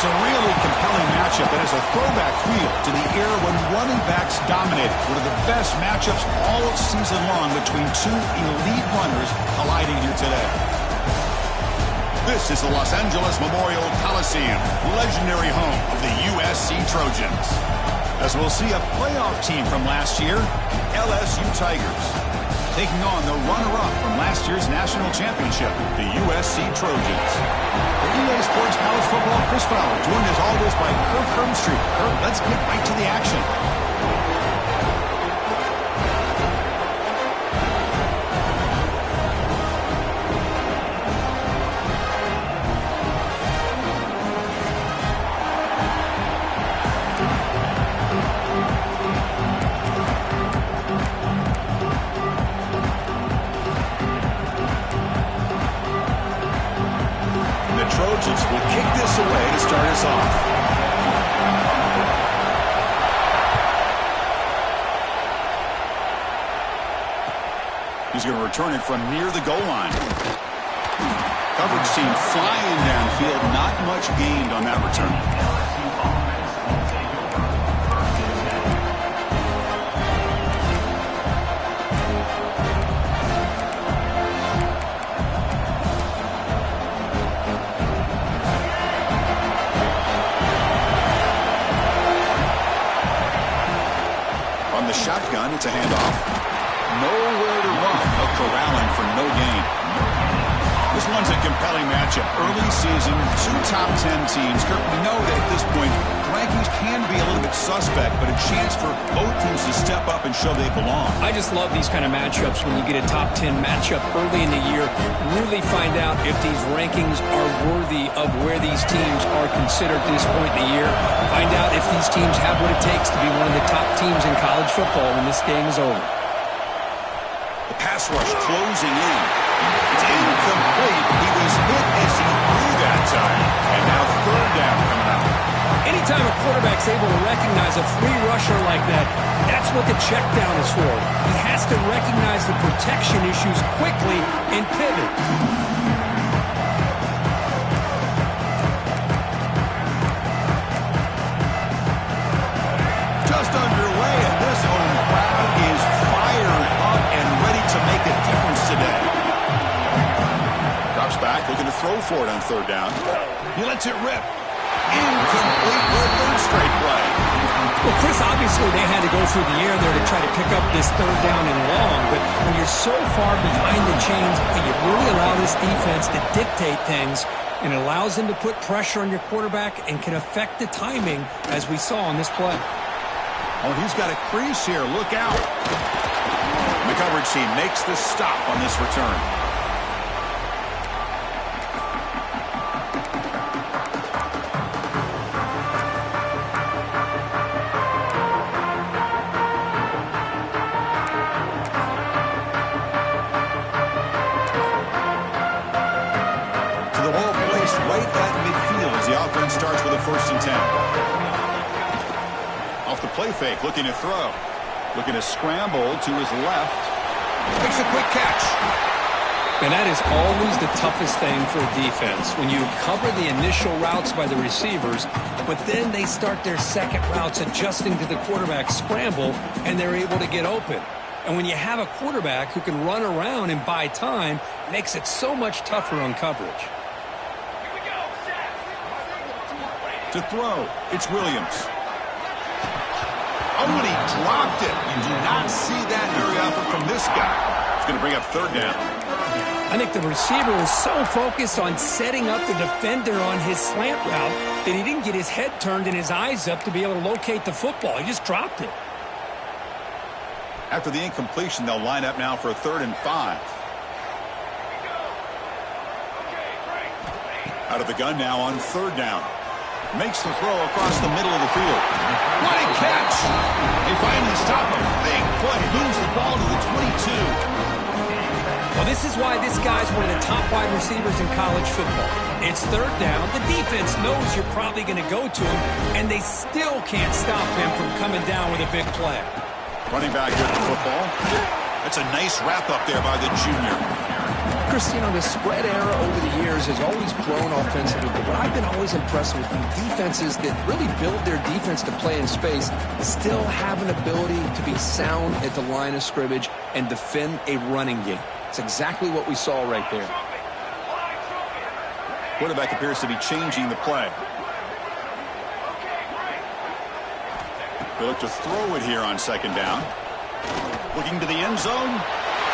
It's a really compelling matchup that has a throwback feel to the era when running backs dominated. One of the best matchups all season long between two elite runners colliding here today. This is the Los Angeles Memorial Coliseum, legendary home of the USC Trojans. As we'll see a playoff team from last year, LSU Tigers, taking on the runner-up from last year's national championship, the USC Trojans. For EA Sports College Football, Chris Fowler, joined as always by Kirk Hermstreet. Kirk, let's get right to the action. Will kick this away to start us off. He's going to return it from near the goal line. Coverage team flying downfield. Not much gained on that return. Shotgun, it's a handoff. Nowhere to run, but corralling for no gain. This one's a compelling matchup. Early season, two top 10 teams. Kirk, we know that at this point, rankings can be a little bit suspect, but a chance for both teams to step up and show they belong. I just love these kind of matchups when you get a top 10 matchup early in the year. Really find out if these rankings are worthy of where these teams are considered at this point in the year. Find out if these teams have what it takes to be one of the top teams in college football when this game is over. The pass rush closing in. It's incomplete. He was hit as he threw that time. And now third down coming out. Anytime a quarterback's able to recognize a free rusher like that, that's what the check down is for. He has to recognize the protection issues quickly and pivot. Just underway, and this home crowd is fired up and ready to make a difference today. Drops back, looking to throw for it on third down. He lets it rip. Incomplete for a third straight play. Well, Chris, obviously they had to go through the air there to try to pick up this third down and long, but when you're so far behind the chains, you really allow this defense to dictate things, and it allows them to put pressure on your quarterback and can affect the timing, as we saw on this play. Oh, he's got a crease here. Look out. The coverage team makes the stop on this return. To the ball placed right at midfield as the offense starts with a 1st and 10. Off the play fake, looking to throw. Looking to scramble to his left. Makes a quick catch. And that is always the toughest thing for a defense. When you cover the initial routes by the receivers, but then they start their second routes adjusting to the quarterback's scramble, and they're able to get open. And when you have a quarterback who can run around and buy time, it makes it so much tougher on coverage. To throw, it's Williams. Oh, and he dropped it. You do not see that very often from this guy. It's going to bring up third down. I think the receiver was so focused on setting up the defender on his slant route that he didn't get his head turned and his eyes up to be able to locate the football. He just dropped it. After the incompletion, they'll line up now for a 3rd and 5. Out of the gun now on 3rd down. Makes the throw across the middle of the field. What a catch! They finally stop him. Big play. Moves the ball to the 22. Well, this is why this guy's one of the top wide receivers in college football. It's 3rd down. The defense knows you're probably going to go to him, and they still can't stop him from coming down with a big play. Running back here at the football. That's a nice wrap up there by the junior. Chris, the spread era over the years has always grown offensively, but what I've been always impressed with defenses that really build their defense to play in space still have an ability to be sound at the line of scrimmage and defend a running game. It's exactly what we saw right there. Quarterback appears to be changing the play. They look to throw it here on second down. Looking to the end zone.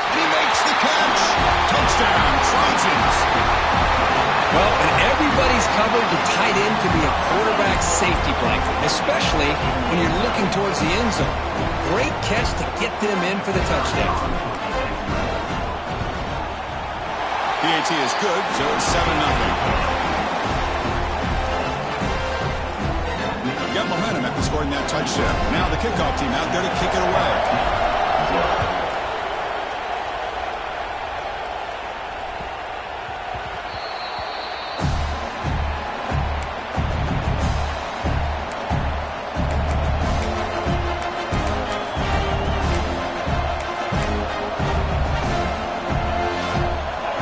He makes the catch. Touchdown, Trojans. Well, and everybody's covered, the tight end can be a quarterback safety blanket, especially when you're looking towards the end zone. Great catch to get them in for the touchdown. PAT is good, so it's 7-0. Got momentum after scoring that touchdown. Now the kickoff team out there to kick it away.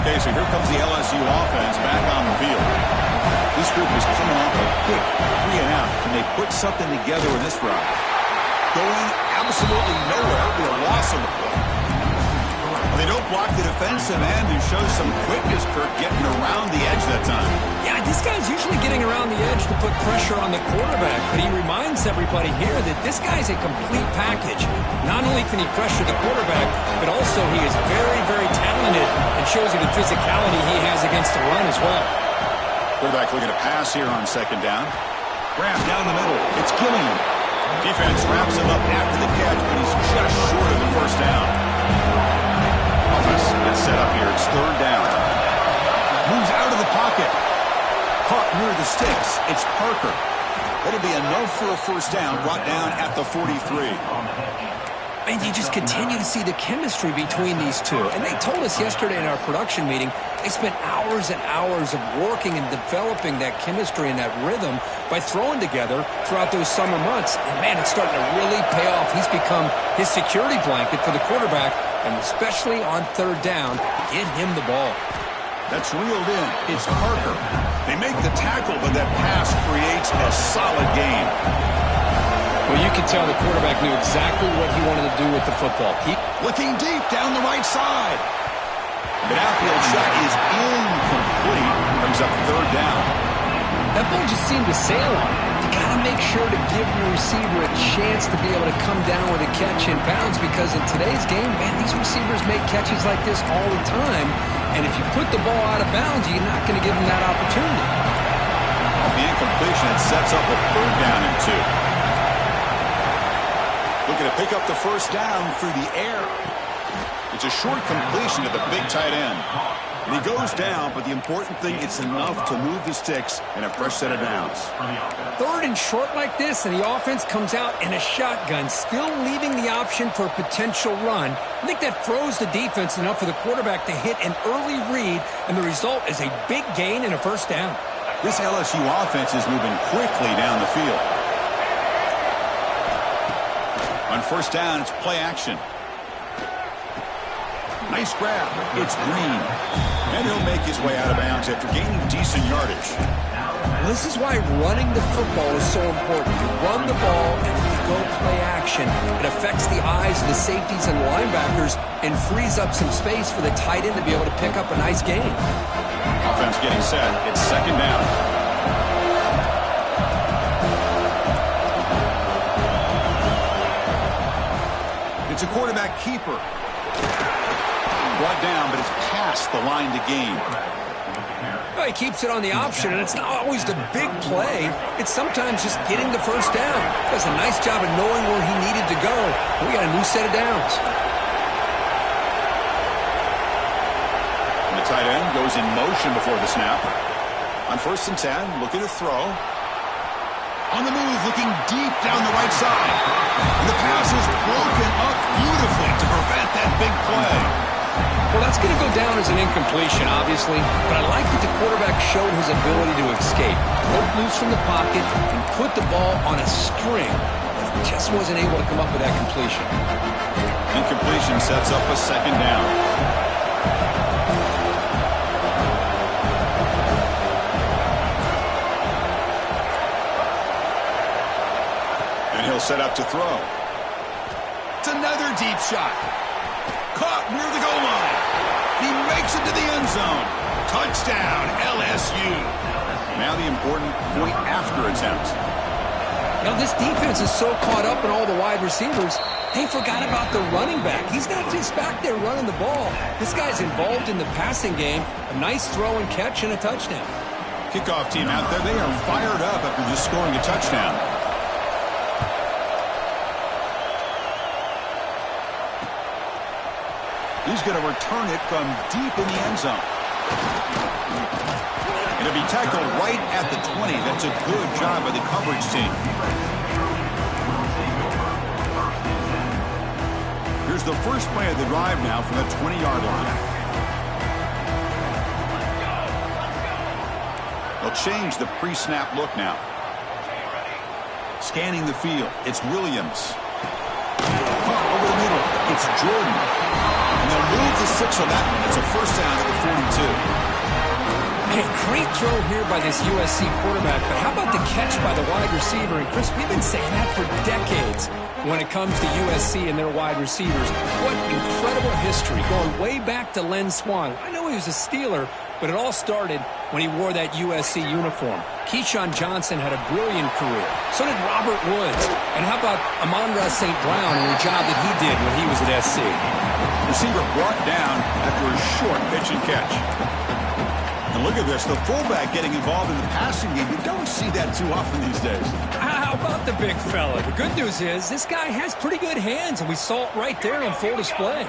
Okay, so here comes the LSU offense back on the field. This group is coming off a quick 3-and-out. Can they put something together in this drive? Going absolutely nowhere. It'll be a loss on the play. Well, they don't block the defensive end who shows some quickness, Kirk, getting around the edge that time. Yeah, this guy's usually getting around the edge to put pressure on the quarterback, but he reminds everybody here that this guy's a complete package. Not only can he pressure the quarterback, but also he is very, very talented and shows you the physicality he has against the run as well. Quarterback looking to pass here on second down. Grab down the middle. It's Gilliam. Defense wraps him up after the catch, but he's just short of the first down. Offense gets set up here. It's third down. Moves out of the pocket. Caught near the sticks. It's Parker. That'll be enough for a first down, brought down at the 43. And you just continue to see the chemistry between these two. And they told us yesterday in our production meeting, they spent hours and hours of working and developing that chemistry and that rhythm by throwing together throughout those summer months. And, man, it's starting to really pay off. He's become his security blanket for the quarterback, and especially on third down, get him the ball. That's reeled in. It's Parker. They make the tackle, but that pass creates a solid gain. Well, you can tell the quarterback knew exactly what he wanted to do with the football. Looking deep down the right side. The outfield shot is incomplete. Brings up third down. That ball just seemed to sail on him. You got to make sure to give your receiver a chance to be able to come down with a catch in bounds, because in today's game, man, these receivers make catches like this all the time. And if you put the ball out of bounds, you're not going to give them that opportunity. Off the incompletion, it sets up a third down and 2. Looking to pick up the first down through the air. It's a short completion to the big tight end. And he goes down, but the important thing, it's enough to move the sticks and a fresh set of downs. Third and short like this, and the offense comes out in a shotgun, still leaving the option for a potential run. I think that throws the defense enough for the quarterback to hit an early read, and the result is a big gain and a first down. This LSU offense is moving quickly down the field. On first down, it's play action. Nice grab. It's Green. And he'll make his way out of bounds after gaining decent yardage. Well, this is why running the football is so important. You run the ball, and if you go play action, it affects the eyes of the safeties and linebackers and frees up some space for the tight end to be able to pick up a nice gain. Offense getting set. It's second down. It's a quarterback keeper. Brought down, but it's past the line to gain. Well, he keeps it on the option, and it's not always the big play. It's sometimes just getting the first down. Does a nice job of knowing where he needed to go. We got a new set of downs. And the tight end goes in motion before the snap. On first and 10, looking to throw. On the move, looking deep down the right side. And the pass is broken up beautifully to prevent that big play. Well, that's going to go down as an incompletion, obviously, but I like that the quarterback showed his ability to escape, broke loose from the pocket, and put the ball on a string. He just wasn't able to come up with that completion. Incompletion sets up a second down. set up to throw. It's another deep shot. Caught near the goal line. He makes it to the end zone. Touchdown, LSU. Now the important point after attempt. Now this defense is so caught up in all the wide receivers, they forgot about the running back. He's not just back there running the ball. This guy's involved in the passing game. A nice throw and catch and a touchdown. Kickoff team out there, they are fired up after just scoring a touchdown. He's going to return it from deep in the end zone. It'll be tackled right at the 20. That's a good job by the coverage team. Here's the first play of the drive now from the 20-yard line. They'll change the pre-snap look now. Scanning the field. It's Williams. Over the middle. It's Jordan. And they'll move the 6 on that one. It's a first down at the 42. Hey, great throw here by this USC quarterback, but how about the catch by the wide receiver? And Chris, we've been saying that for decades when it comes to USC and their wide receivers. What incredible history, going way back to Len Swan. I know he was a Steeler, but it all started when he wore that USC uniform. Keyshawn Johnson had a brilliant career. So did Robert Woods. And how about Amon-Ra St. Brown and the job that he did when he was at SC? Receiver brought down after a short pitch and catch. And look at this, the fullback getting involved in the passing game. You don't see that too often these days. How about the big fella? The good news is this guy has pretty good hands, and we saw it right there on full display.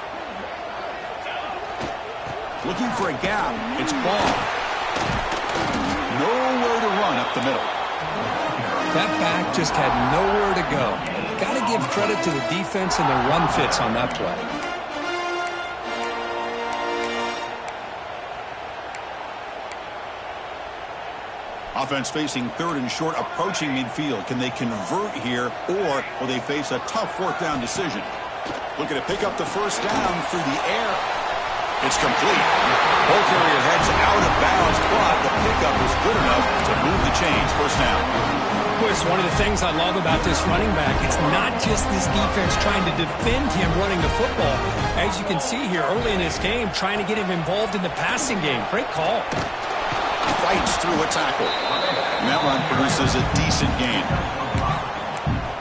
Looking for a gap. It's Ball. Nowhere to run up the middle. That back just had nowhere to go. Got to give credit to the defense and the run fits on that play. Offense facing third and short, approaching midfield. Can they convert here, or will they face a tough fourth down decision? Looking to pick up the first down through the air. It's complete. Ball carrier heads out of bounds, but the pickup is good enough to move the chains. First down. Chris, one of the things I love about this running back, it's not just this defense trying to defend him running the football. As you can see here early in this game, trying to get him involved in the passing game. Great call. Fights through a tackle. And that run produces a decent gain.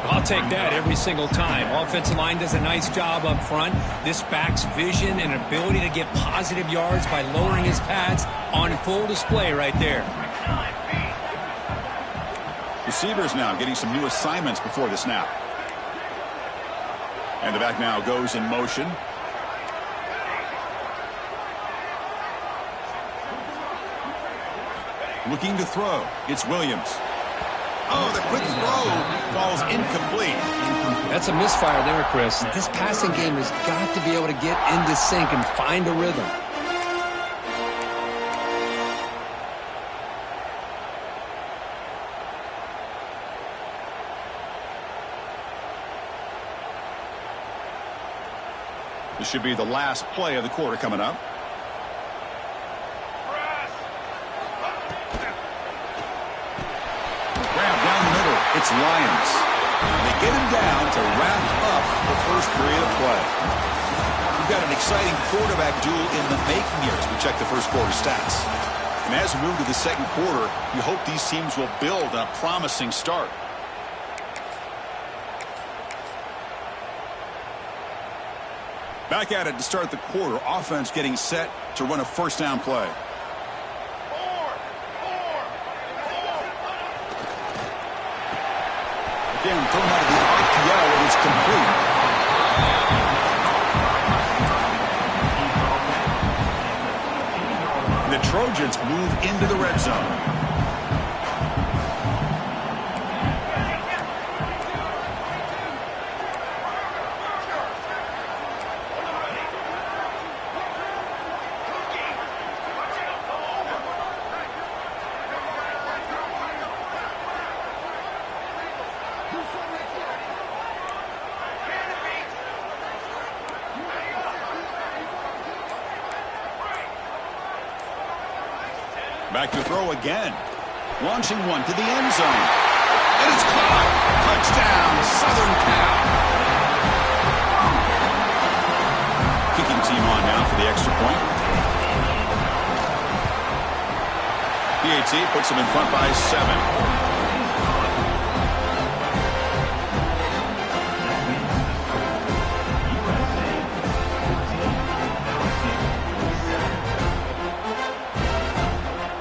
I'll take that every single time. Offensive line does a nice job up front. This back's vision and ability to get positive yards by lowering his pads on full display right there. Receivers now getting some new assignments before the snap. And the back now goes in motion. Looking to throw. It's Williams. Oh, the quick throw falls incomplete. That's a misfire there, Chris. This passing game has got to be able to get into sync and find a rhythm. This should be the last play of the quarter coming up. It's Lions. They get him down to wrap up the first period of play. We've got an exciting quarterback duel in the making here as we check the first quarter stats. And as we move to the second quarter, you hope these teams will build on a promising start. Back at it to start the quarter. Offense getting set to run a first down play. Again, thrown out of the RPO, and it's complete. The Trojans move into the red zone. Back to throw again. Launching one to the end zone. And it's caught. Touchdown, Southern Cal. Kicking team on now for the extra point. PAT puts them in front by 7.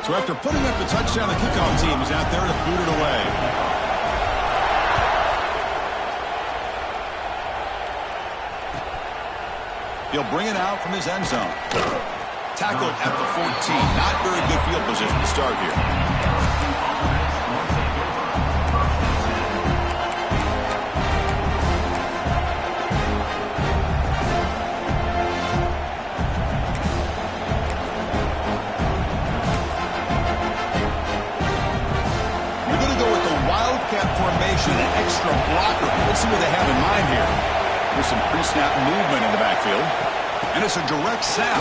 So after putting up the touchdown, the kickoff team is out there to boot it away. He'll bring it out from his end zone. Tackled at the 14. Not very good field position to start here. Formation, an extra blocker. Let's see what they have in mind here. There's some pre-snap movement in the backfield. And it's a direct snap.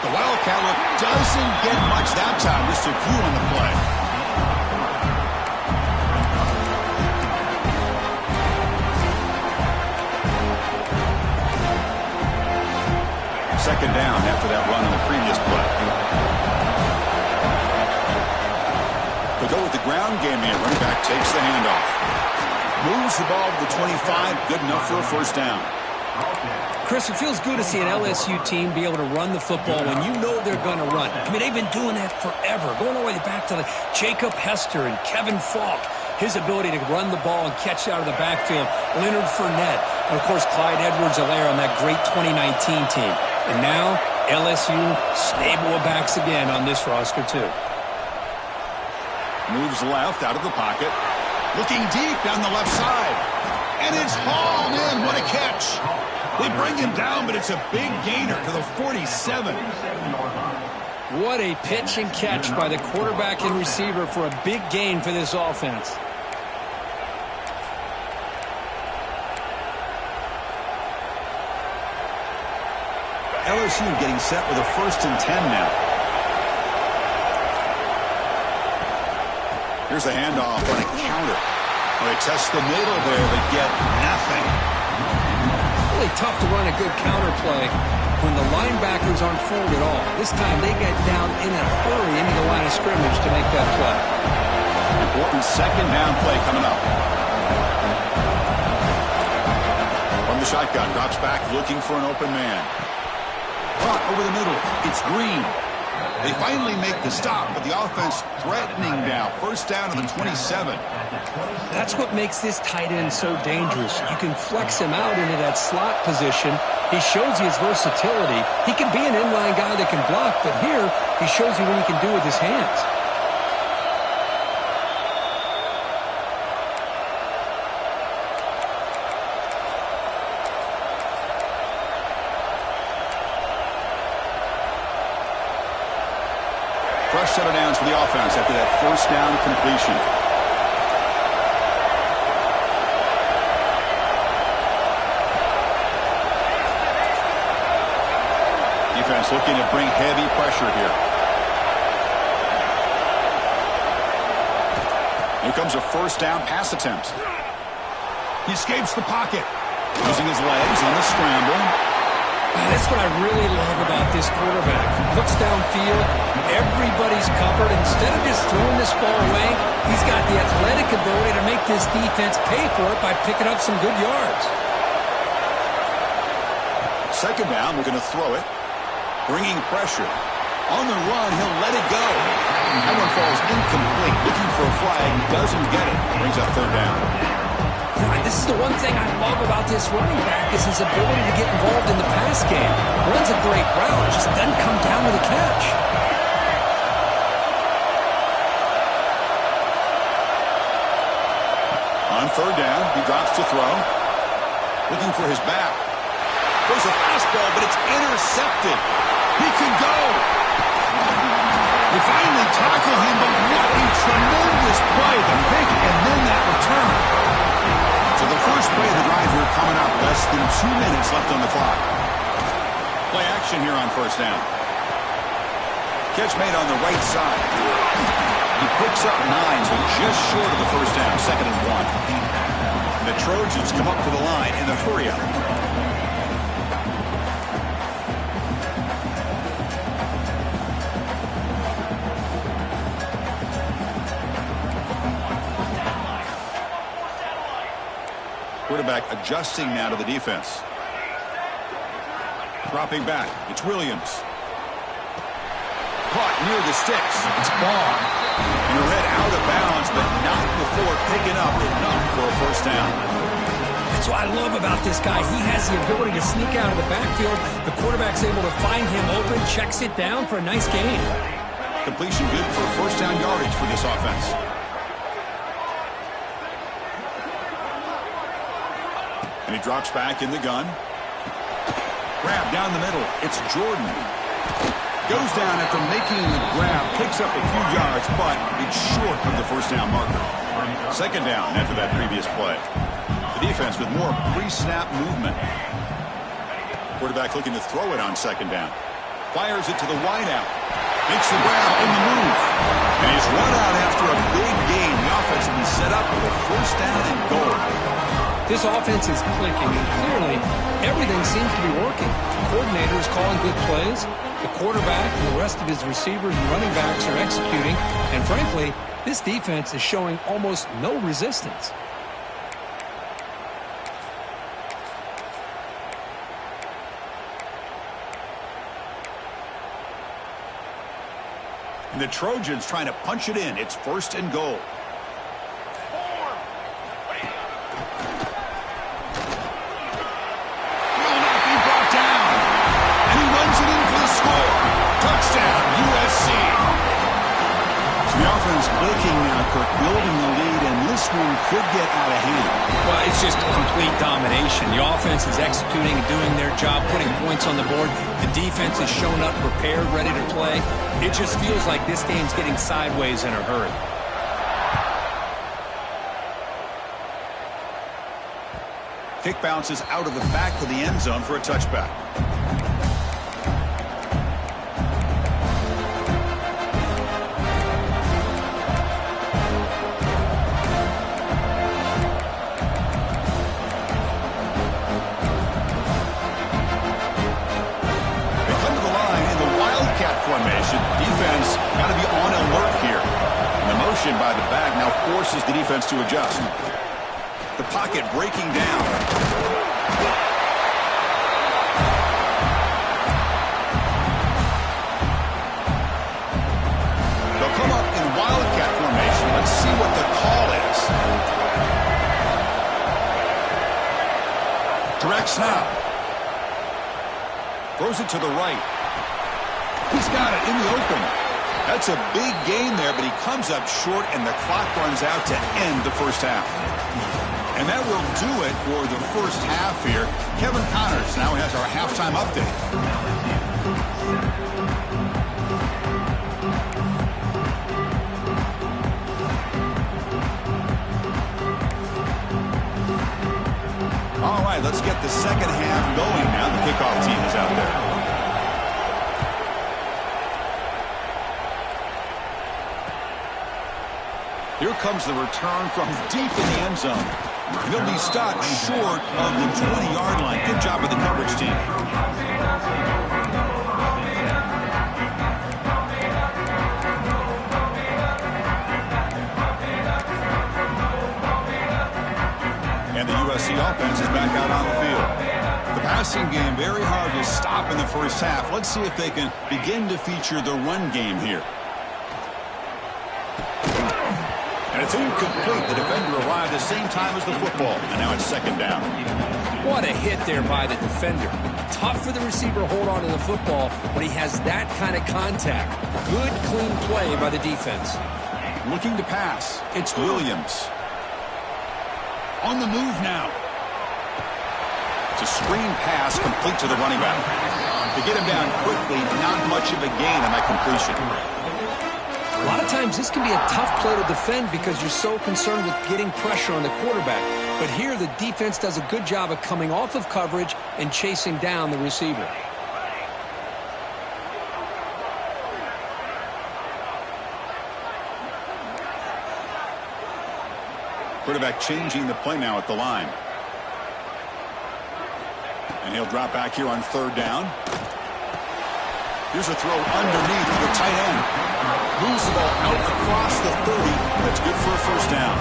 The Wildcat look doesn't get much that time. Just a few on the play. Second down after that run on the previous play. They'll go with the ground game here. Running back takes the handoff. Moves the ball to the 25. Good enough for a first down. Chris, it feels good to see an LSU team be able to run the football when you know they're going to run. I mean, they've been doing that forever. Going all the way back to Jacob Hester and Kevin Falk. His ability to run the ball and catch out of the backfield. Leonard Fournette. And, of course, Clyde Edwards-Helaire on that great 2019 team. And now, LSU stable of backs again on this roster, too. Moves left out of the pocket. Looking deep down the left side. And it's hauled in. What a catch. They bring him down, but it's a big gainer to the 47. What a pitch and catch by the quarterback and receiver for a big gain for this offense. LSU getting set with a 1st and 10 now. Here's the handoff on a counter. Well, they test the middle there, but get nothing. Really tough to run a good counter play when the linebackers aren't forward at all. This time they get down in a hurry into the line of scrimmage to make that play. Important second down play coming up. From the shotgun, drops back looking for an open man. Caught over the middle. It's Green. They finally make the stop, but the offense threatening now. First down to the 27. That's what makes this tight end so dangerous. You can flex him out into that slot position. He shows you his versatility. He can be an inline guy that can block, but here he shows you what he can do with his hands. Fresh set of downs for the offense after that first down completion. Defense looking to bring heavy pressure here. Here comes a first down pass attempt. He escapes the pocket. Using his legs on the scramble. That's what I really love about this quarterback. Looks downfield, everybody's covered. Instead of just throwing this ball away, he's got the athletic ability to make this defense pay for it by picking up some good yards. Second down, we're going to throw it. Bringing pressure. On the run, he'll let it go. That one falls incomplete. Looking for a flag, doesn't get it. Brings up third down. This is the one thing I love about this running back is his ability to get involved in the pass game. Runs a great route, just doesn't come down with a catch. On third down, he drops to throw. Looking for his back. There's a fastball, but it's intercepted. He can go. They finally tackle him, but what a tremendous play. The pick and then that return. So the first play of the drive here coming up. Less than 2 minutes left on the clock. Play action here on first down. Catch made on the right side. He picks up 9, so just short of the first down, 2nd and 1. And the Trojans come up to the line in a hurry-up. Quarterback adjusting now to the defense. Dropping back. It's Williams. Caught near the sticks. It's Barr. You're read out of bounds, but not before picking up enough for a first down. That's what I love about this guy. He has the ability to sneak out of the backfield. The quarterback's able to find him open, checks it down for a nice gain. Completion good for first down yardage for this offense. And he drops back in the gun. Grab down the middle. It's Jordan. Goes down after making the grab. Picks up a few yards, but it's short of the first down marker. 2nd down after that previous play. The defense with more pre-snap movement. Quarterback looking to throw it on 2nd down. Fires it to the wideout. Makes the grab in the move. And he's run out after a big gain. The offense will be set up with a first down and goal. This offense is clicking, and clearly everything seems to be working. The coordinator is calling good plays. The quarterback and the rest of his receivers and running backs are executing. And frankly, this defense is showing almost no resistance. And the Trojans trying to punch it in. It's 1st and goal. Clicking now, Kirk, building the lead, and this one could get out of hand. Well, it's just complete domination. The offense is executing and doing their job, putting points on the board. The defense is shown up, prepared, ready to play. It just feels like this game's getting sideways in a hurry. Kick bounces out of the back of the end zone for a touchback. Defense got to be on alert here. And the motion by the back now forces the defense to adjust. The pocket breaking down. They'll come up in wildcat formation. Let's see what the call is. Direct snap. Throws it to the right. He's got it in the open. That's a big gain there, but he comes up short, and the clock runs out to end the first half. And that will do it for the first half here. Kevin Connors now has our halftime update. All right, let's get the second half going now. The kickoff team is out there. Here comes the return from deep in the end zone. He'll be stopped short of the 20-yard line. Good job with the coverage team. And the USC offense is back out on the field. The passing game very hard to stop in the first half. Let's see if they can begin to feature the run game here. And it's incomplete. The defender arrived at the same time as the football. And now it's 2nd down. What a hit there by the defender. Tough for the receiver to hold on to the football when he has that kind of contact. Good, clean play by the defense. Looking to pass. It's Williams. On the move now. It's a screen pass complete to the running back. To get him down quickly, not much of a gain on that completion. A lot of times this can be a tough play to defend because you're so concerned with getting pressure on the quarterback. But here the defense does a good job of coming off of coverage and chasing down the receiver. Quarterback changing the play now at the line. And he'll drop back here on 3rd down. Here's a throw underneath to the tight end. Moves the ball out across the 30. That's good for a 1st down.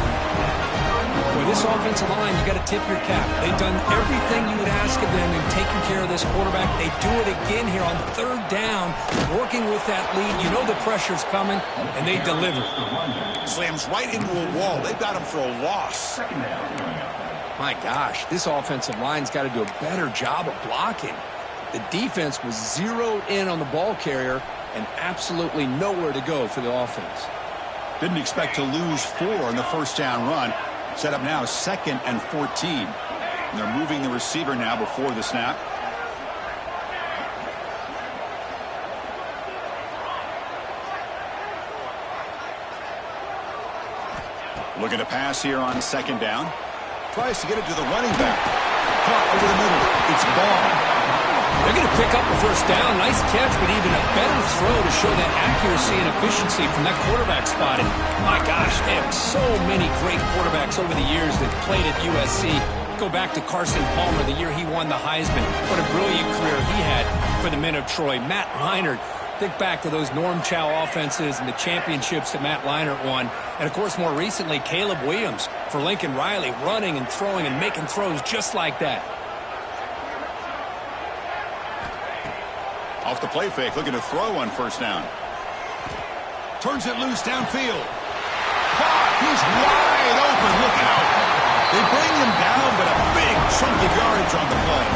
Boy, this offensive line, you got to tip your cap. They've done everything you would ask of them in taking care of this quarterback. They do it again here on 3rd down, working with that lead. You know the pressure's coming, and they deliver. Slams right into a wall. They've got him for a loss. My gosh, this offensive line's got to do a better job of blocking. The defense was zeroed in on the ball carrier and absolutely nowhere to go for the offense. Didn't expect to lose 4 on the 1st down run. Set up now 2nd and 14. And they're moving the receiver now before the snap. Looking to pass here on 2nd down. Tries to get it to the running back. Caught over the middle. It's ball. They're going to pick up the 1st down. Nice catch, but even a better throw to show that accuracy and efficiency from that quarterback spot. And my gosh, they have so many great quarterbacks over the years that played at USC. Go back to Carson Palmer, the year he won the Heisman. What a brilliant career he had for the men of Troy. Matt Leinart. Think back to those Norm Chow offenses and the championships that Matt Leinart won. And, of course, more recently, Caleb Williams for Lincoln Riley, running and throwing and making throws just like that. Off the play fake, looking to throw on 1st down. Turns it loose downfield. Caught! He's wide open. Look out. They bring him down, but a big chunk of yardage on the play.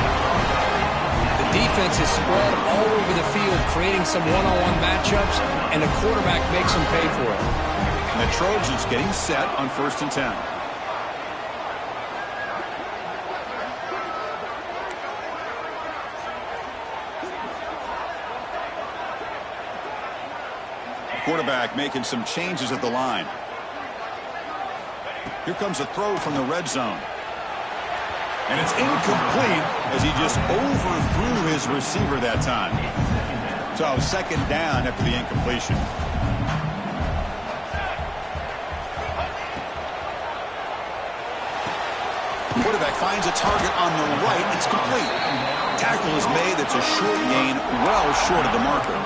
The defense is spread all over the field, creating some one-on-one matchups, and the quarterback makes them pay for it. And the Trojans getting set on 1st and 10. Quarterback making some changes at the line. Here comes a throw from the red zone. And it's incomplete as he just overthrew his receiver that time. So 2nd down after the incompletion. Quarterback finds a target on the right. It's complete. Tackle is made. It's a short gain, well short of the marker.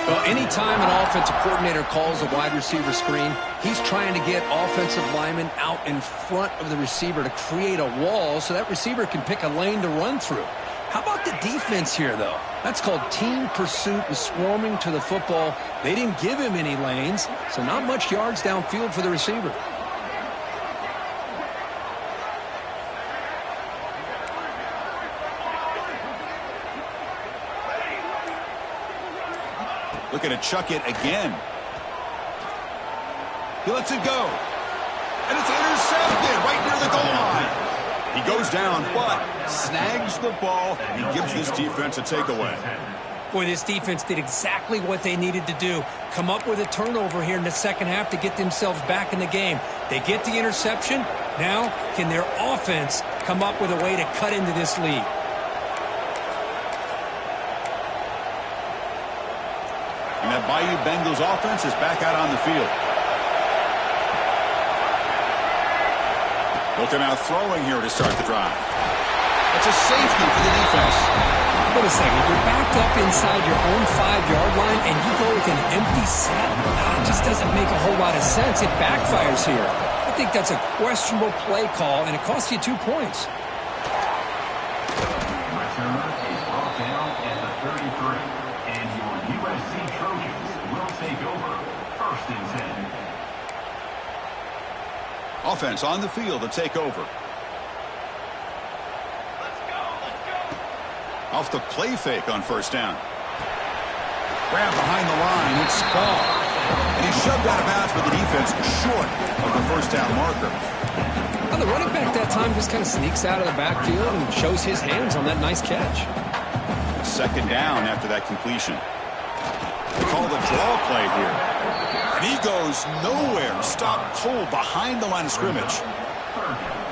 Well, anytime an offensive coordinator calls a wide receiver screen, he's trying to get offensive linemen out in front of the receiver to create a wall so that receiver can pick a lane to run through. How about the defense here, though? That's called team pursuit and swarming to the football. They didn't give him any lanes, so not much yards downfield for the receiver. Looking to chuck it again. He lets it go. And it's intercepted right near the goal line. He goes down, but snags the ball and gives this defense a takeaway. Boy, this defense did exactly what they needed to do. Come up with a turnover here in the 2nd half to get themselves back in the game. They get the interception. Now, can their offense come up with a way to cut into this lead? And that Bayou Bengals offense is back out on the field. Looking out throwing here to start the drive. That's a safety for the defense. Wait a second. You're backed up inside your own 5-yard line, and you go with an empty set? It just doesn't make a whole lot of sense. It backfires here. I think that's a questionable play call, and it costs you 2 points. Returner is brought down at the 33, and your USC Trojans will take over 1st and 10. Offense on the field to take over. Off the play fake on 1st down. Grab behind the line. It's Spall. And he's shoved out of bounds with the defense short of the 1st down marker. Well, the running back that time just kind of sneaks out of the backfield and shows his hands on that nice catch. 2nd down after that completion. They call the draw play here. And he goes nowhere. Stopped cold behind the line of scrimmage.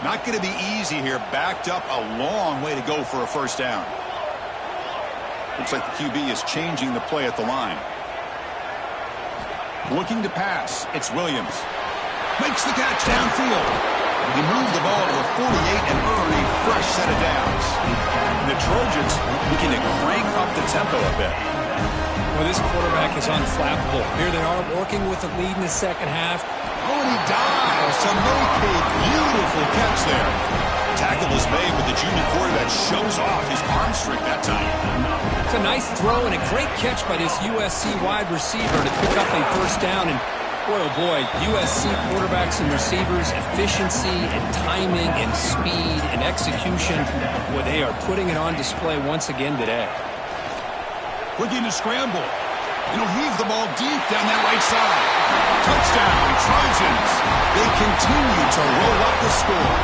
Not going to be easy here. Backed up a long way to go for a 1st down. Looks like the QB is changing the play at the line. Looking to pass. It's Williams. Makes the catch downfield. He moved the ball to the 48 and earned a fresh set of downs. And the Trojans begin to crank up the tempo a bit. Well, this quarterback is unflappable. Here they are working with the lead in the second half. Oh, and he dives to make a beautiful catch there. Tackle is made, but the junior quarterback shows off his arm strength that time. It's a nice throw and a great catch by this USC wide receiver to pick up a first down. And boy, oh boy, USC quarterbacks and receivers, efficiency and timing and speed and execution, boy, they are putting it on display once again today. Looking to scramble. And he'll heave the ball deep down that right side. Touchdown, Trojans. They continue to roll up the score.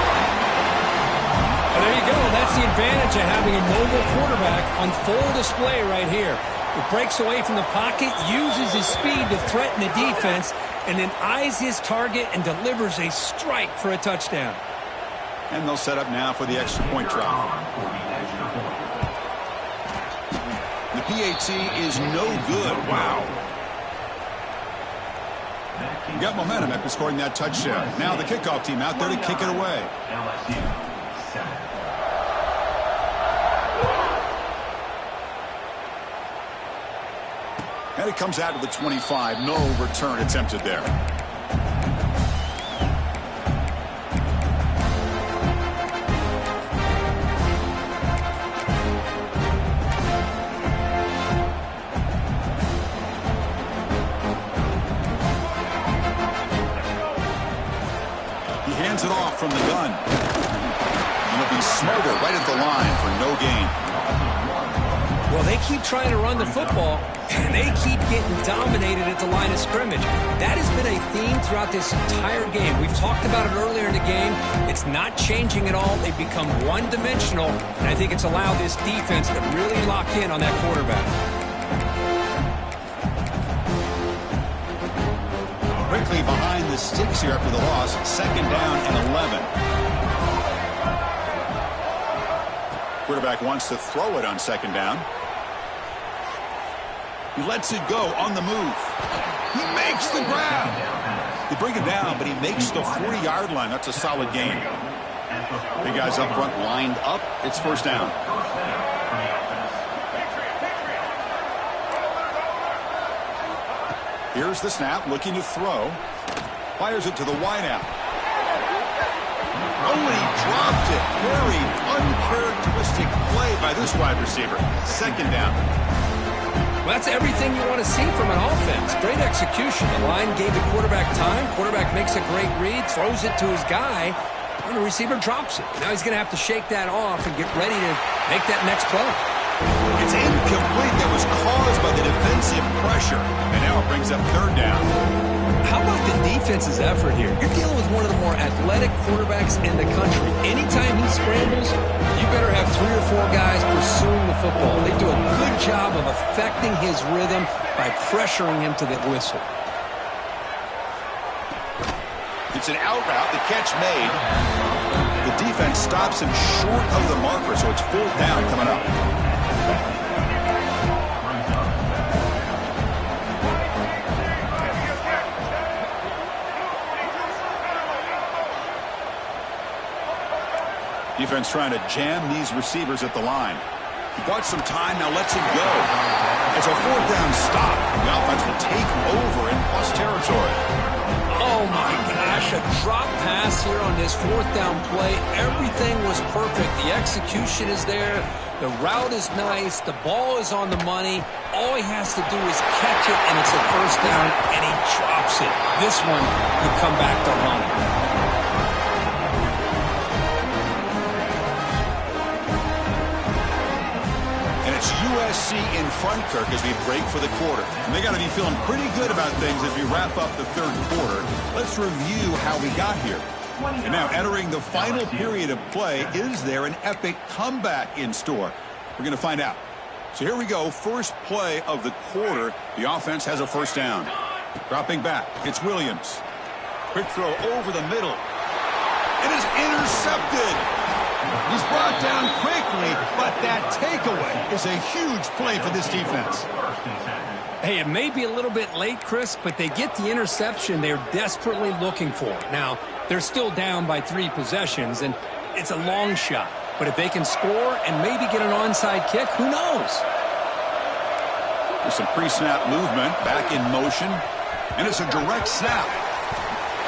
Well, there you go. That's the advantage of having a mobile quarterback on full display right here. He breaks away from the pocket, uses his speed to threaten the defense, and then eyes his target and delivers a strike for a touchdown. And they'll set up now for the extra point try. The PAT is no good. Wow. You got momentum after scoring that touchdown. Now the kickoff team out there to kick it away. And it comes out to the 25. No return attempted there. He hands it off from the gun. And it'll be Smoger right at the line for no gain. Well, they keep trying to run the football, and they keep getting dominated at the line of scrimmage. That has been a theme throughout this entire game. We've talked about it earlier in the game. It's not changing at all. They've become one-dimensional, and I think it's allowed this defense to really lock in on that quarterback. Quickly behind the sticks here after the loss. Second down and 11. Quarterback wants to throw it on second down. He lets it go on the move. He makes the grab. They bring him down, but he makes the 40-yard line. That's a solid gain. Big guys up front lined up. It's first down. Here's the snap, looking to throw. Fires it to the wideout. Oh, and he dropped it. Very uncharacteristic play by this wide receiver. Second down. Well, that's everything you want to see from an offense. Great execution. The line gave the quarterback time. Quarterback makes a great read, throws it to his guy, and the receiver drops it. Now he's going to have to shake that off and get ready to make that next play. It's incomplete. That was caused by the defensive pressure. And now it brings up third down. How about the defense's effort here? You're dealing with one of the more athletic quarterbacks in the country. Anytime he scrambles, you better have 3 or 4 guys pursuing the football. They do a good job of affecting his rhythm by pressuring him to the whistle. It's an out route. The catch made. The defense stops him short of the marker, so it's fourth down coming up. Defense trying to jam these receivers at the line. He bought some time, now lets him go. It's a fourth down stop. The offense will take over in plus territory. Oh my gosh, a drop pass here on this fourth down play. Everything was perfect. The execution is there. The route is nice. The ball is on the money. All he has to do is catch it, and it's a first down, and he drops it. This one could come back to haunt him. USC in front, Kirk, as we break for the quarter. And they got to be feeling pretty good about things as we wrap up the third quarter. Let's review how we got here. And now entering the final period of play, is there an epic comeback in store? We're going to find out. So here we go. First play of the quarter. The offense has a first down. Dropping back. It's Williams. Quick throw over the middle. It is intercepted. He's brought down quickly, but that takeaway is a huge play for this defense. Hey, it may be a little bit late, Chris, but they get the interception they're desperately looking for. Now, they're still down by 3 possessions, and it's a long shot. But if they can score and maybe get an onside kick, who knows? There's some pre-snap movement, back in motion, and it's a direct snap.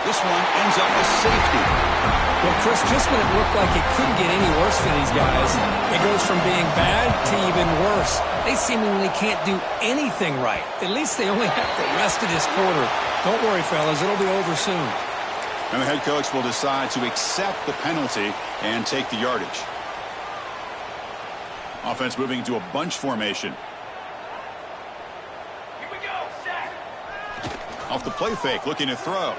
This one ends up with safety. Well, Chris, just when it looked like it couldn't get any worse for these guys, it goes from being bad to even worse. They seemingly can't do anything right. At least they only have the rest of this quarter. Don't worry, fellas, it'll be over soon. And the head coach will decide to accept the penalty and take the yardage. Offense moving into a bunch formation. Here we go, set. Off the play fake, looking to throw.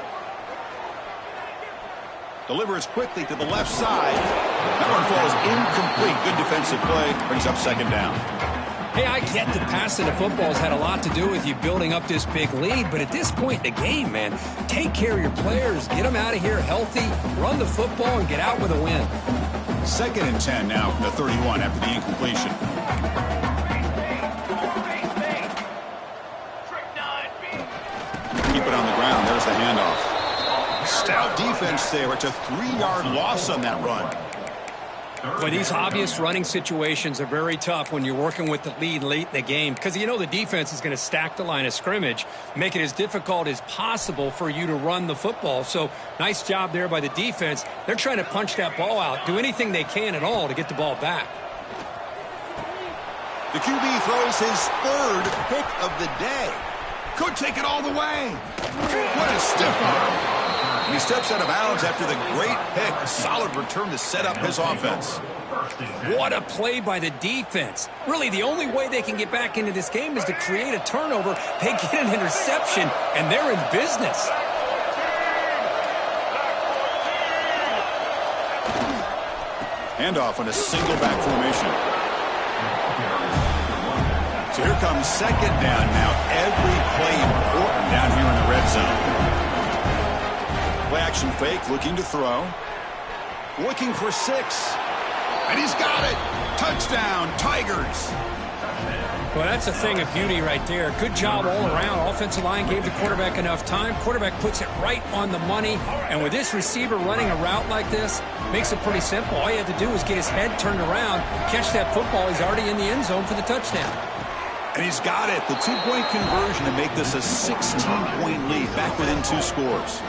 Delivers quickly to the left side. That one falls incomplete. Good defensive play. Brings up second down. Hey, I get that passing the football has had a lot to do with you building up this big lead, but at this point in the game, man, take care of your players. Get them out of here healthy, run the football, and get out with a win. 2nd and 10 now from the 31 after the incompletion. Keep it on the ground. There's the handoff. Stout defense there. It's a 3-yard loss on that run. But these obvious running situations are very tough when you're working with the lead late in the game because you know the defense is going to stack the line of scrimmage, make it as difficult as possible for you to run the football. So nice job there by the defense. They're trying to punch that ball out, do anything they can at all to get the ball back. The QB throws his 3rd pick of the day. Could take it all the way. What a stiff arm. And he steps out of bounds after the great pick. A solid return to set up his offense. What a play by the defense. Really, the only way they can get back into this game is to create a turnover. They get an interception, and they're in business. Handoff on a single back formation. So here comes 2nd down now. Every play important down here in the red zone. Play action fake, looking to throw. Looking for 6. And he's got it. Touchdown, Tigers. Well, that's a thing of beauty right there. Good job all around. Offensive line gave the quarterback enough time. Quarterback puts it right on the money. And with this receiver running a route like this, makes it pretty simple. All you have to do is get his head turned around, catch that football. He's already in the end zone for the touchdown. And he's got it. The 2-point conversion to make this a 16-point lead, back within 2 scores.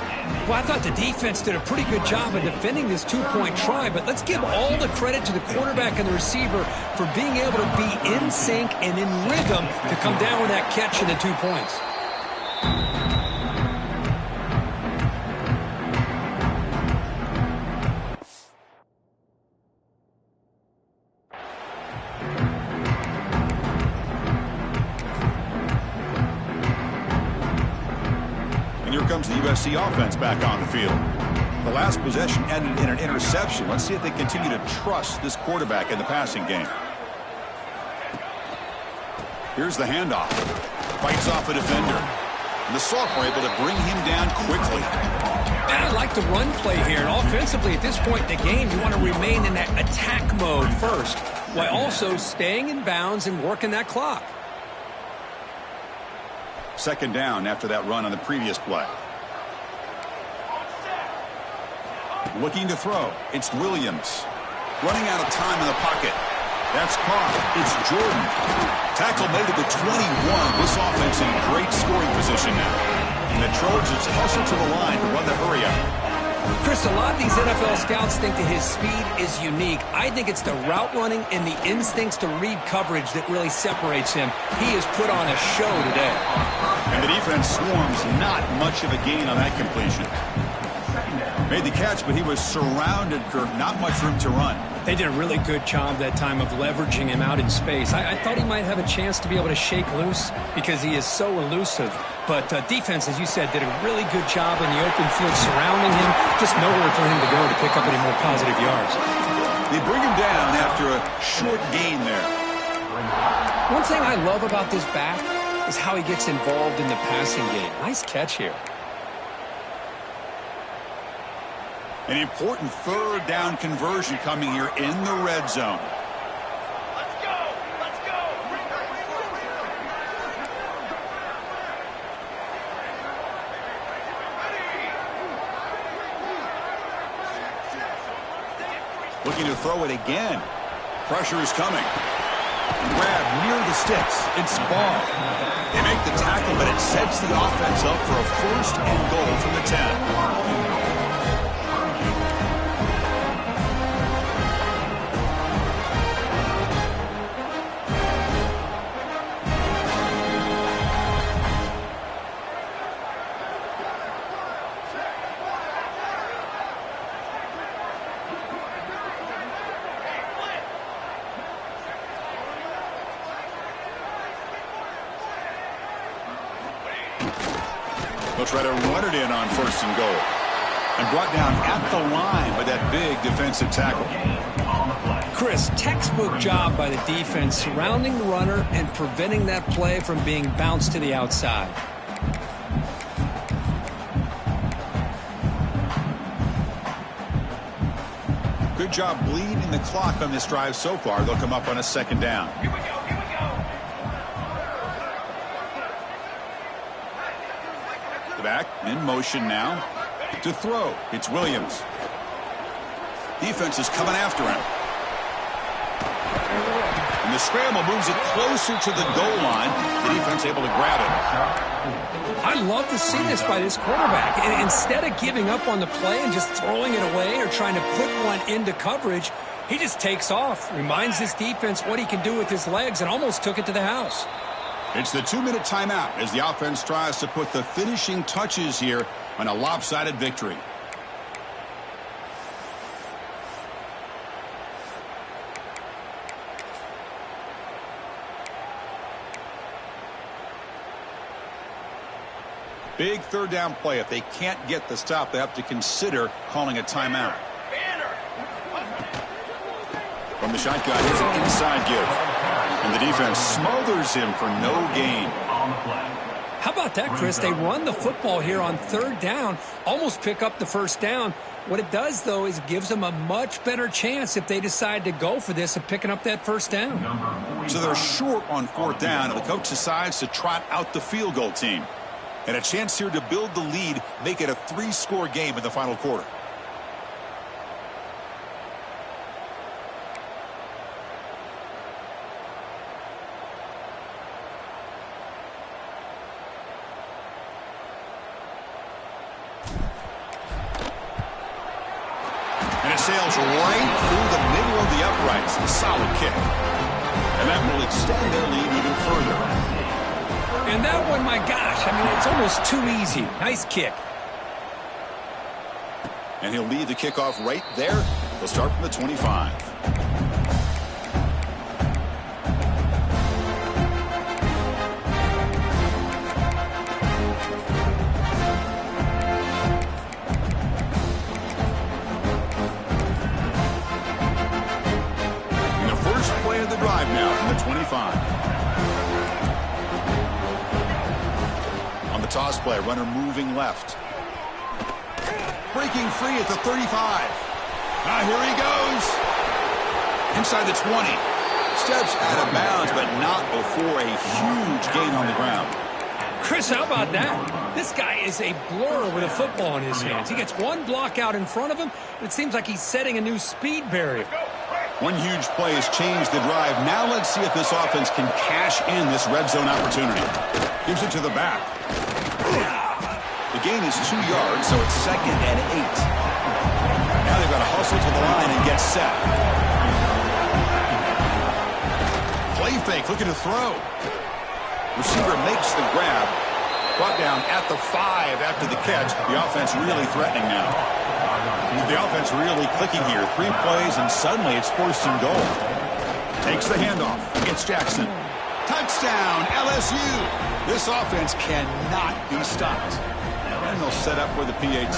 Well, I thought the defense did a pretty good job of defending this 2-point try, but let's give all the credit to the quarterback and the receiver for being able to be in sync and in rhythm to come down with that catch and the 2 points. Comes the USC offense back on the field. The last possession ended in an interception. Let's see if they continue to trust this quarterback in the passing game. Here's the handoff. Fights off a defender. And the sophomore able to bring him down quickly. And I like the run play here. And offensively, at this point in the game, you want to remain in that attack mode first, while also staying in bounds and working that clock. 2nd down after that run on the previous play. Looking to throw. It's Williams. Running out of time in the pocket. That's caught. It's Jordan. Tackle made at the 21. This offense in great scoring position now. And the Trojans hustle to the line to run the hurry up. Chris, a lot of these NFL scouts think that his speed is unique. I think it's the route running and the instincts to read coverage that really separates him. He has put on a show today. And the defense swarms. Not much of a gain on that completion. Made the catch, but he was surrounded, Kirk. Not much room to run. They did a really good job that time of leveraging him out in space. I thought he might have a chance to be able to shake loose because he is so elusive. But defense, as you said, did a really good job in the open field surrounding him. Just nowhere for him to go to pick up any more positive yards. They bring him down after a short gain there. One thing I love about this back is how he gets involved in the passing game. Nice catch here. An important third down conversion coming here in the red zone. Let's go! Let's go! Looking to throw it again. Pressure is coming. Grab near the sticks. It's ball. They make the tackle, but it sets the offense up for a first and goal from the 10. They'll try to run it in on first and goal. And brought down at the line by that big defensive tackle. Chris, textbook job by the defense surrounding the runner and preventing that play from being bounced to the outside. Good job bleeding the clock on this drive so far. They'll come up on a second down. Here we go! Here we go! The back in motion now to throw. It's Williams. Defense is coming after him. And the scramble moves it closer to the goal line. The defense able to grab it. I love to see this by this quarterback. And instead of giving up on the play and just throwing it away or trying to put one into coverage, he just takes off, reminds this defense what he can do with his legs, and almost took it to the house. It's the 2-minute timeout as the offense tries to put the finishing touches here on a lopsided victory. Big third down play. If they can't get the stop, they have to consider calling a timeout. From the shotgun, here's an inside give. And the defense smothers him for no gain. How about that, Chris? They run the football here on third down, almost pick up the first down. What it does, though, is it gives them a much better chance if they decide to go for this of picking up that first down. So they're short on fourth down, and the coach decides to trot out the field goal team. And a chance here to build the lead, make it a 3-score game in the final quarter. And it sails right through the middle of the uprights. A solid kick. And that will extend their lead even further. And that one, my gosh, I mean, it's almost too easy. Nice kick. And he'll lead the kickoff right there. They'll start from the 25. And the first play of the drive now from the 25. Toss play, runner moving left. Breaking free at the 35. Here he goes. Inside the 20. Steps out of bounds, but not before a huge gain on the ground. Chris, how about that? This guy is a blur with a football in his hands. He gets one block out in front of him, and it seems like he's setting a new speed barrier. One huge play has changed the drive. Now let's see if this offense can cash in this red zone opportunity. Gives it to the back. The gain is 2 yards, so it's 2nd and 8. Now they've got to hustle to the line and get set. Play fake, looking to throw. Receiver makes the grab. Brought down at the 5 after the catch. The offense really threatening now. The offense really clicking here. 3 plays, and suddenly it's 1st and goal. Takes the handoff. It's Jackson. Touchdown, LSU. This offense cannot be stopped. And they'll set up with a PAT.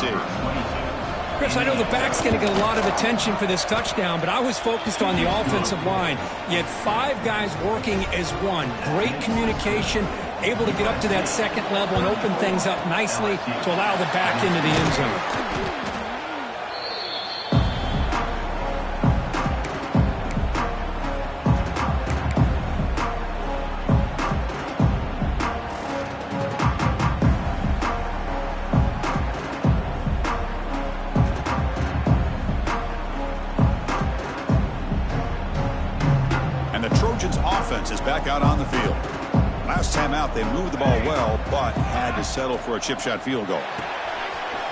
Chris, I know the back's going to get a lot of attention for this touchdown, but I was focused on the offensive line. You had 5 guys working as one. Great communication, able to get up to that second level and open things up nicely to allow the back into the end zone. offense is back out on the field. Last time out, they moved the ball well, but had to settle for a chip shot field goal.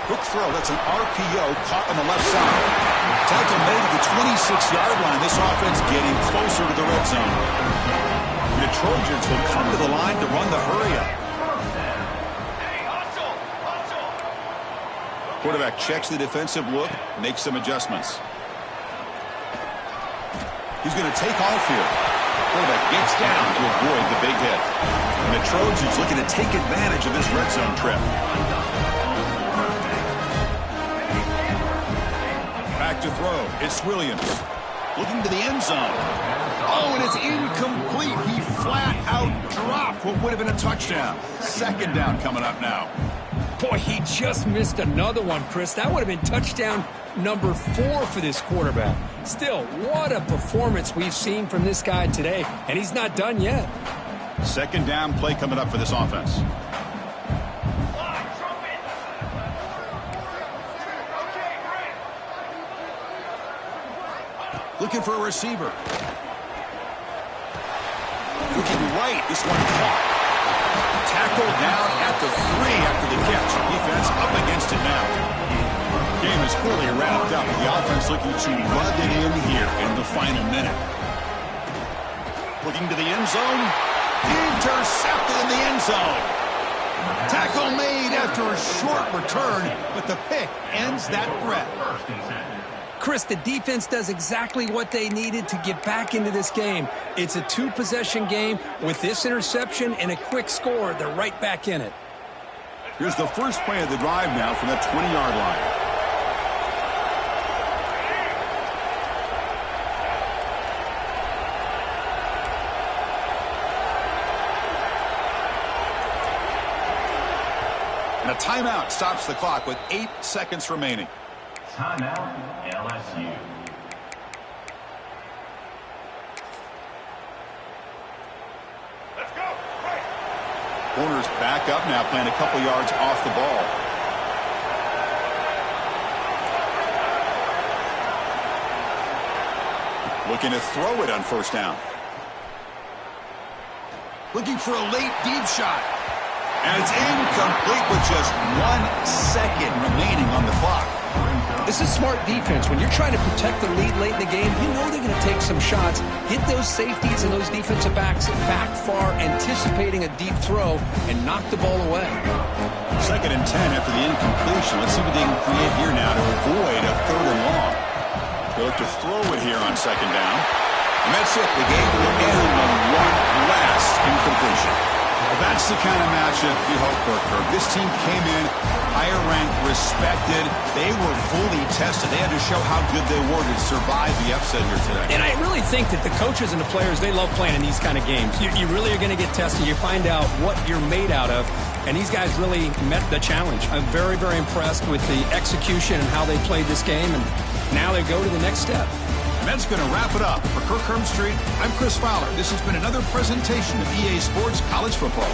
Quick throw. That's an RPO caught on the left side. Tackle made at the 26-yard line. This offense getting closer to the red zone. The Trojans will come to the line to run the hurry-up. Quarterback checks the defensive look, makes some adjustments. He's going to take off here. Quarterback gets down to avoid the big hit. And the Trojans looking to take advantage of this red zone trip. Back to throw. It's Williams. Looking to the end zone. Oh, and it's incomplete. He flat out dropped what would have been a touchdown. Second down coming up now. Boy, he just missed another one, Chris. That would have been touchdown number 4 for this quarterback. Still, what a performance we've seen from this guy today, and he's not done yet. Second down play coming up for this offense. Looking for a receiver. Looking right. This one caught. Tackled down at the 3 after the catch. Defense up against it now. Game is clearly wrapped up. The offense looking to run it in here in the final minute. Looking to the end zone. Intercepted in the end zone. Tackle made after a short return, but the pick ends that threat. Chris, the defense does exactly what they needed to get back into this game. It's a 2-possession game. With this interception and a quick score, they're right back in it. Here's the first play of the drive now from the 20-yard line. And a timeout stops the clock with 8 seconds remaining. Timeout, LSU. Let's go. Right. Corners back up now, playing a couple yards off the ball. Looking to throw it on first down. Looking for a late deep shot. And it's incomplete with just 1 second remaining on the clock. This is smart defense. When you're trying to protect the lead late in the game, you know they're going to take some shots, get those safeties and those defensive backs back far, anticipating a deep throw, and knock the ball away. 2nd and 10 after the incompletion. Let's see what they can create here now to avoid a 3rd and long. They look to throw it here on 2nd down. And that's it. The game will end on one last incompletion. That's the kind of matchup you hope for. This team came in higher ranked, respected. They were fully tested. They had to show how good they were to survive the upset here today. And I really think that the coaches and the players, they love playing in these kind of games. You really are going to get tested. You find out what you're made out of. And these guys really met the challenge. I'm very, very impressed with the execution and how they played this game. And now they go to the next step. And that's going to wrap it up. For Kirk Street, I'm Chris Fowler. This has been another presentation of EA Sports College Football.